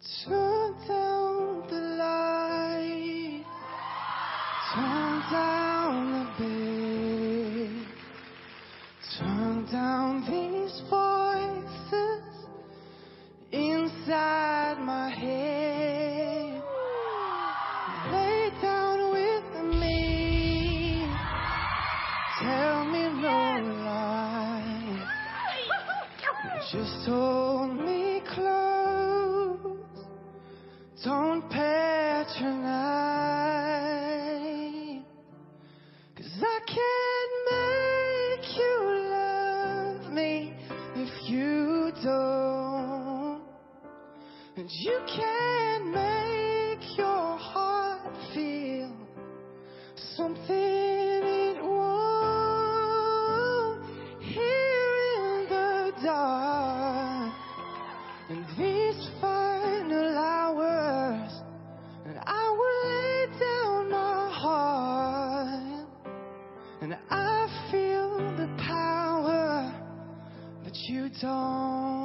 Turn down the light, turn down the bass, turn down these voices inside my head. Lay down with me, tell me no lies, just hold me close. Don't patronize, 'cause I can't make you love me if you don't. And you can't make your heart feel something it won't. Here in the dark, in these final hours, and I will lay down my heart, and I feel the power, but you don't.